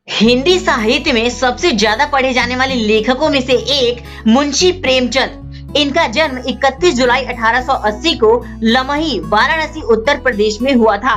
हिंदी साहित्य में सबसे ज्यादा पढ़े जाने वाले लेखकों में से एक मुंशी प्रेमचंद। इनका जन्म 31 जुलाई 1880 को लमही वाराणसी उत्तर प्रदेश में हुआ था।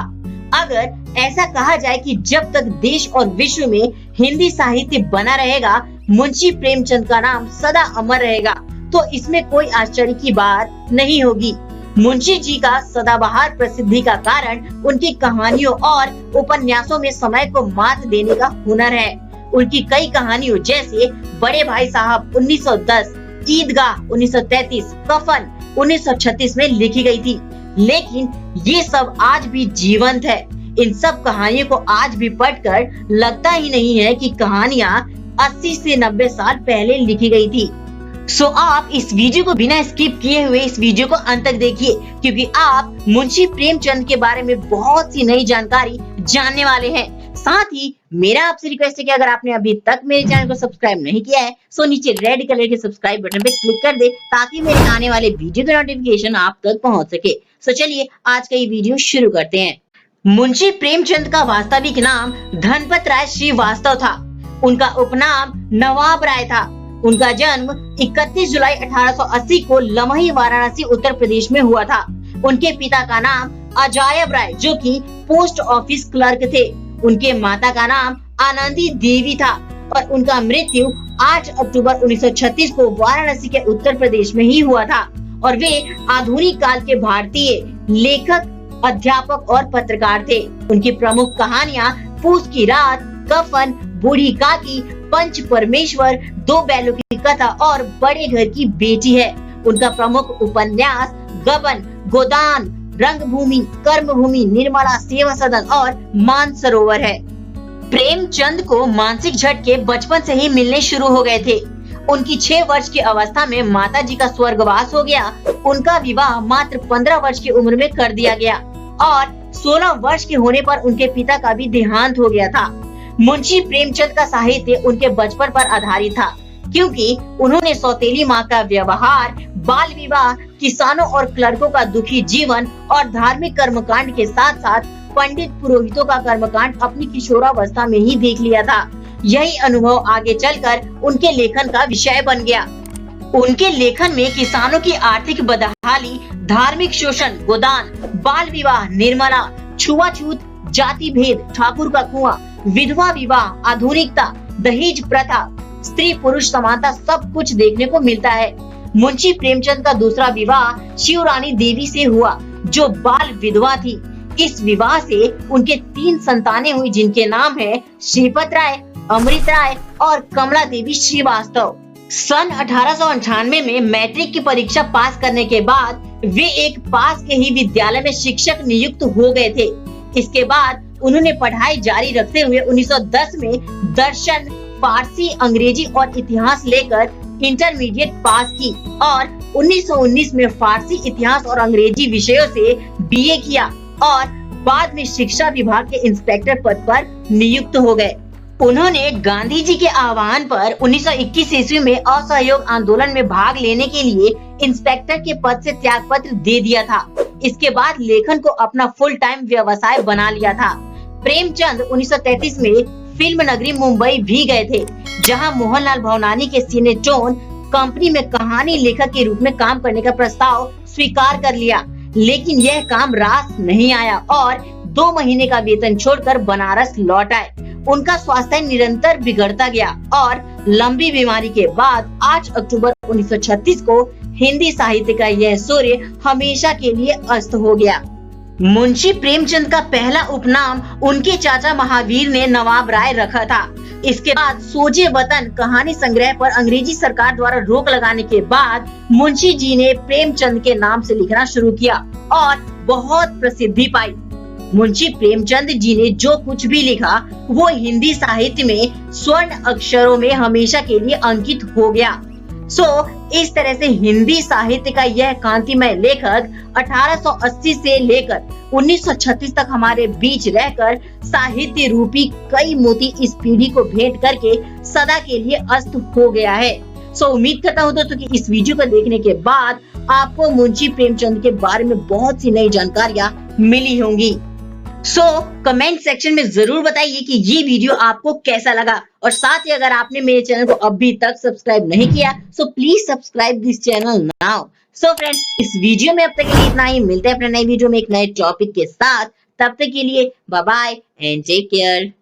अगर ऐसा कहा जाए कि जब तक देश और विश्व में हिंदी साहित्य बना रहेगा, मुंशी प्रेमचंद का नाम सदा अमर रहेगा, तो इसमें कोई आश्चर्य की बात नहीं होगी। मुंशी जी का सदाबहार प्रसिद्धि का कारण उनकी कहानियों और उपन्यासों में समय को मात देने का हुनर है। उनकी कई कहानियों जैसे बड़े भाई साहब 1910, ईदगाह 1933, कफन 1936 में लिखी गई थी, लेकिन ये सब आज भी जीवंत है। इन सब कहानियों को आज भी पढ़कर लगता ही नहीं है कि कहानियां 80 से 90 साल पहले लिखी गई थी। सो आप इस वीडियो को बिना स्किप किए हुए इस वीडियो को अंत तक देखिए, क्योंकि आप मुंशी प्रेमचंद के बारे में बहुत सी नई जानकारी जानने वाले हैं। साथ ही मेरा आपसे रिक्वेस्ट है कि अगर आपने अभी तक मेरे चैनल को सब्सक्राइब नहीं किया है, सो नीचे रेड कलर के सब्सक्राइब बटन पे क्लिक कर दे, ताकि मेरे आने वाले वीडियो का नोटिफिकेशन आप तक पहुंच सके। सो चलिए आज का ये वीडियो शुरू करते हैं। मुंशी प्रेमचंद का वास्तविक नाम धनपत राय श्रीवास्तव था। उनका उपनाम नवाब राय था। उनका जन्म 31 जुलाई 1880 को लमही वाराणसी उत्तर प्रदेश में हुआ था। उनके पिता का नाम अजायब राय, जो कि पोस्ट ऑफिस क्लर्क थे। उनके माता का नाम आनंदी देवी था और उनका मृत्यु 8 अक्टूबर 1936 को वाराणसी के उत्तर प्रदेश में ही हुआ था। और वे आधुनिक काल के भारतीय लेखक, अध्यापक और पत्रकार थे। उनकी प्रमुख कहानियां पूस की रात, कफन, बूढ़ी काकी, पंच परमेश्वर, दो बैलों की कथा और बड़े घर की बेटी है। उनका प्रमुख उपन्यास गबन, गोदान, रंगभूमि, कर्मभूमि, निर्मला, सेवा सदन और मानसरोवर है। प्रेमचंद को मानसिक झटके बचपन से ही मिलने शुरू हो गए थे। उनकी 6 वर्ष की अवस्था में माता जी का स्वर्गवास हो गया। उनका विवाह मात्र 15 वर्ष की उम्र में कर दिया गया और 16 वर्ष के होने पर उनके पिता का भी देहांत हो गया था। मुंशी प्रेमचंद का साहित्य उनके बचपन पर आधारित था, क्योंकि उन्होंने सौतेली माँ का व्यवहार, बाल विवाह, किसानों और क्लर्कों का दुखी जीवन और धार्मिक कर्मकांड के साथ साथ पंडित पुरोहितों का कर्मकांड अपनी किशोरावस्था में ही देख लिया था। यही अनुभव आगे चलकर उनके लेखन का विषय बन गया। उनके लेखन में किसानों की आर्थिक बदहाली, धार्मिक शोषण, गोदान, बाल विवाह, निर्मला, छुआछूत, जाति भेद, ठाकुर का कुआं, विधवा विवाह, आधुनिकता, दहेज प्रथा, स्त्री पुरुष समानता सब कुछ देखने को मिलता है। मुंशी प्रेमचंद का दूसरा विवाह शिवरानी देवी से हुआ, जो बाल विधवा थी। इस विवाह से उनके 3 संतानें हुई, जिनके नाम है श्रीपत राय, अमृत राय और कमला देवी श्रीवास्तव। सन 1898 में मैट्रिक की परीक्षा पास करने के बाद वे एक पास के ही विद्यालय में शिक्षक नियुक्त हो गए थे। इसके बाद उन्होंने पढ़ाई जारी रखते हुए 1910 में दर्शन, फारसी, अंग्रेजी और इतिहास लेकर इंटरमीडिएट पास की और 1919 में फारसी, इतिहास और अंग्रेजी विषयों से बीए किया और बाद में शिक्षा विभाग के इंस्पेक्टर पद पर नियुक्त हो गए। उन्होंने गांधी जी के आह्वान पर 1921 ईस्वी में असहयोग आंदोलन में भाग लेने के लिए इंस्पेक्टर के पद से त्याग पत्र दे दिया था। इसके बाद लेखन को अपना फुल टाइम व्यवसाय बना लिया था। प्रेमचंद 1933 में फिल्म नगरी मुंबई भी गए थे, जहां मोहनलाल भवनानी के सिनेटोन कंपनी में कहानी लेखक के रूप में काम करने का प्रस्ताव स्वीकार कर लिया, लेकिन यह काम रास नहीं आया और 2 महीने का वेतन छोड़कर बनारस लौट आए। उनका स्वास्थ्य निरंतर बिगड़ता गया और लंबी बीमारी के बाद 8 अक्टूबर 1936 को हिंदी साहित्य का यह सूर्य हमेशा के लिए अस्त हो गया। मुंशी प्रेमचंद का पहला उपनाम उनके चाचा महावीर ने नवाब राय रखा था। इसके बाद सोजे वतन कहानी संग्रह पर अंग्रेजी सरकार द्वारा रोक लगाने के बाद मुंशी जी ने प्रेमचंद के नाम से लिखना शुरू किया और बहुत प्रसिद्धि पाई। मुंशी प्रेमचंद जी ने जो कुछ भी लिखा वो हिंदी साहित्य में स्वर्ण अक्षरों में हमेशा के लिए अंकित हो गया। इस तरह से हिंदी साहित्य का यह कांतिमय लेखक 1880 से लेकर 1936 तक हमारे बीच रहकर साहित्य रूपी कई मोती इस पीढ़ी को भेंट करके सदा के लिए अस्त हो गया है। उम्मीद करता हूँ दोस्तों कि इस वीडियो को देखने के बाद आपको मुंशी प्रेमचंद के बारे में बहुत सी नई जानकारियाँ मिली होंगी। सो कमेंट सेक्शन में जरूर बताइए कि ये वीडियो आपको कैसा लगा, और साथ ही अगर आपने मेरे चैनल को अभी तक सब्सक्राइब नहीं किया so please subscribe this channel now. So friends, इस वीडियो में अब तक के लिए इतना ही। मिलते हैं अपने नई वीडियो में एक नए टॉपिक के साथ। तब तक के लिए bye bye and take care.